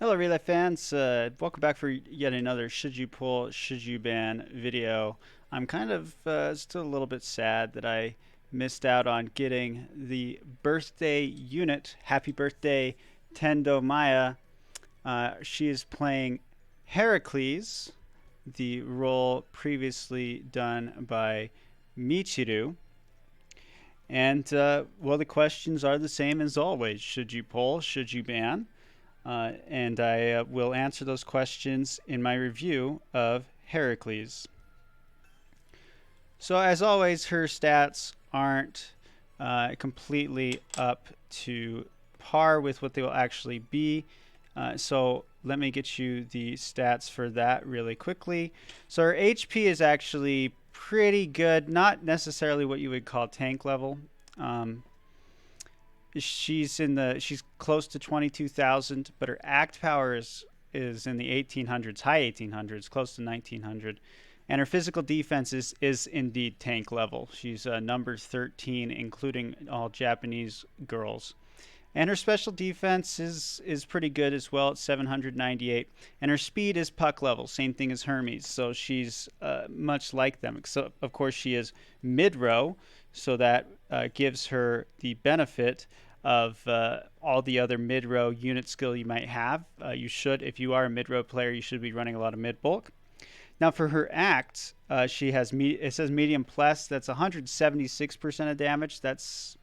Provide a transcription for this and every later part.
Hello, ReLIVE fans. Welcome back for yet another Should You Pull, Should You Ban video. I'm kind of still a little bit sad that I missed out on getting the birthday unit. Happy birthday, Tendo Maya. She is playing Heracles, the role previously done by Michiru. And, well, the questions are the same as always. Should you pull? Should you ban? And I will answer those questions in my review of Heracles. So, as always, her stats aren't completely up to par with what they will actually be. So, let me get you the stats for that really quickly. So, her HP is actually pretty good, not necessarily what you would call tank level. She's close to 22,000, but her act power is in the 1800s, high 1800s, close to 1900, and her physical defense is indeed tank level. She's number 13, including all Japanese girls. And her special defense is pretty good as well at 798. And her speed is puck level, same thing as Hermes. So she's much like them. So, of course, she is mid row, so that gives her the benefit of all the other mid row unit skill you might have. If you are a mid row player, you should be running a lot of mid bulk. Now for her act, she has it says medium plus. That's 176% of damage. That's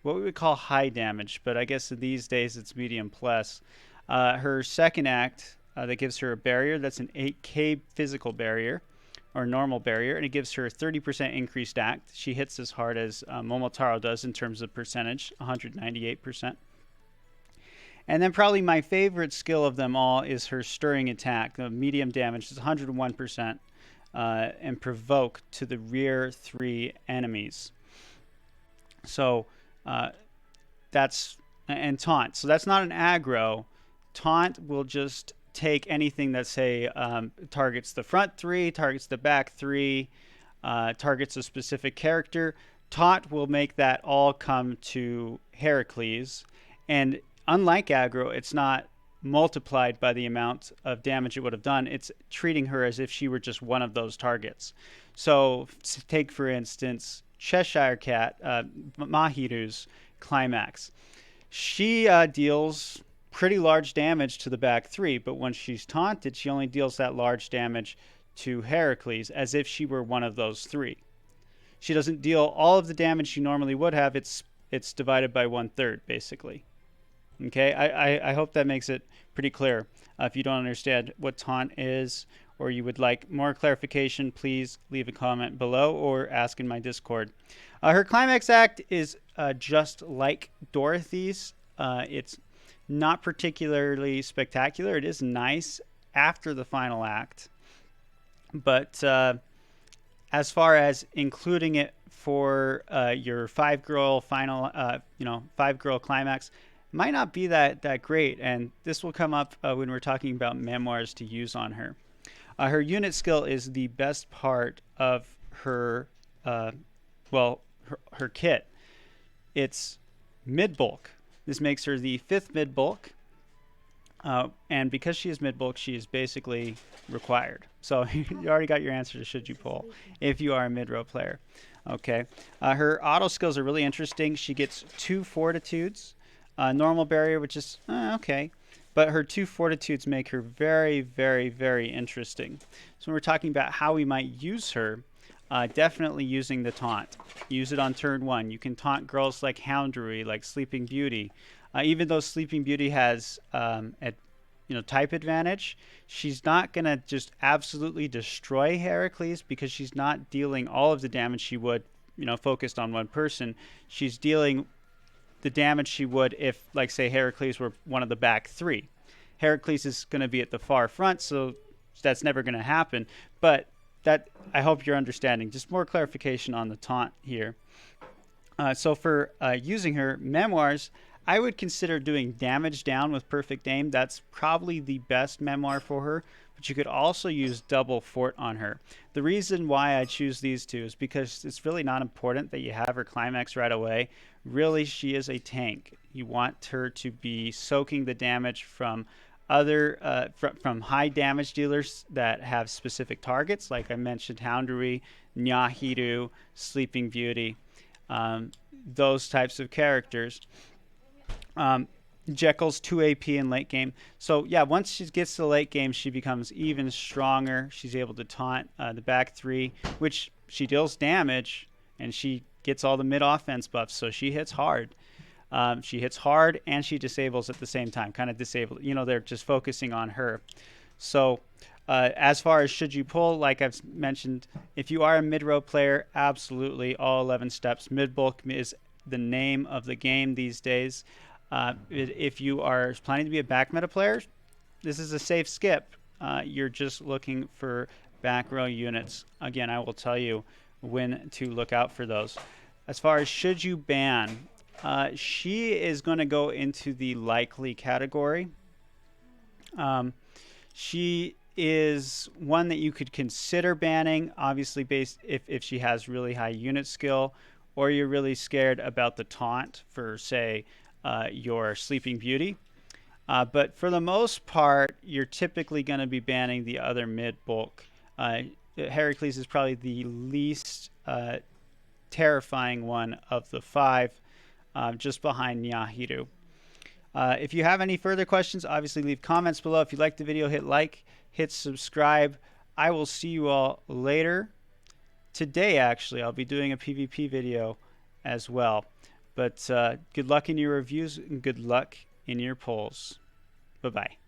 what we would call high damage, but I guess these days it's medium plus. Her second act that gives her a barrier. That's an 8k physical barrier or normal barrier, and it gives her 30% increased act. She hits as hard as Momotaro does in terms of percentage, 198%. And then probably my favorite skill of them all is her stirring attack. The medium damage is 101%, and provoke to the rear 3 enemies. So that's and taunt. So that's not an aggro. Taunt will just take anything that say targets the front 3, targets the back 3, targets a specific character. Taunt will make that all come to Heracles, and unlike aggro, it's not multiplied by the amount of damage it would have done. It's treating her as if she were just one of those targets. So take for instance Cheshire Cat, Mahiru's climax. She deals pretty large damage to the back 3, but when she's taunted, she only deals that large damage to Heracles as if she were one of those 3. She doesn't deal all of the damage she normally would have. It's divided by 1/3, basically. Okay, I hope that makes it pretty clear. If you don't understand what taunt is, or you would like more clarification, please leave a comment below or ask in my Discord. Her climax act is just like Dorothy's. It's not particularly spectacular. It is nice after the final act, but as far as including it for your 5-girl final, 5-girl climax, might not be that great. And this will come up when we're talking about memoirs to use on her. Her unit skill is the best part of her, her kit. It's mid bulk. This makes her the 5th mid bulk. And because she is mid bulk, she is basically required. So you already got your answer to should you pull if you are a mid row player. Okay. Her auto skills are really interesting. She gets 2 fortitudes, normal barrier, which is okay. But her 2 fortitudes make her very, very, very interesting. So when we're talking about how we might use her, definitely using the taunt. Use it on turn 1. You can taunt girls like Houndery, like Sleeping Beauty. Even though Sleeping Beauty has type advantage, she's not going to just absolutely destroy Heracles because she's not dealing all of the damage she would, focused on one person. She's dealing the damage she would if, like, say, Heracles were one of the back 3. Heracles is going to be at the far front, so that's never going to happen. But that, I hope you're understanding. Just more clarification on the taunt here. So for using her memoirs, I would consider doing damage down with perfect aim. That's probably the best memoir for her. But you could also use double fort on her. The reason why I choose these two is because it's really not important that you have her climax right away. Really, she is a tank. You want her to be soaking the damage from other from high damage dealers that have specific targets, like I mentioned, Houndery, Nyahiru, Sleeping Beauty, those types of characters. Jekyll's 2 AP in late game. So yeah, once she gets to the late game, she becomes even stronger. She's able to taunt the back three, which she deals damage, and she gets all the mid offense buffs, so she hits hard. She hits hard and she disables at the same time, kind of disabled. You know, they're just focusing on her. So as far as should you pull, like I've mentioned, if you are a mid-row player, absolutely all 11 steps. Mid-bulk is the name of the game these days. If you are planning to be a back meta player, this is a safe skip. You're just looking for back row units. Again, I will tell you when to look out for those. As far as should you ban, she is going to go into the likely category. She is one that you could consider banning, obviously based if she has really high unit skill, or you're really scared about the taunt for, say, your Sleeping Beauty. But for the most part, you're typically going to be banning the other mid-bulk. Heracles is probably the least terrifying one of the five, just behind Nyahiru. If you have any further questions, obviously leave comments below. If you liked the video, hit like, hit subscribe. I will see you all later. Today, actually, I'll be doing a PvP video as well. But good luck in your reviews and good luck in your polls. Bye-bye.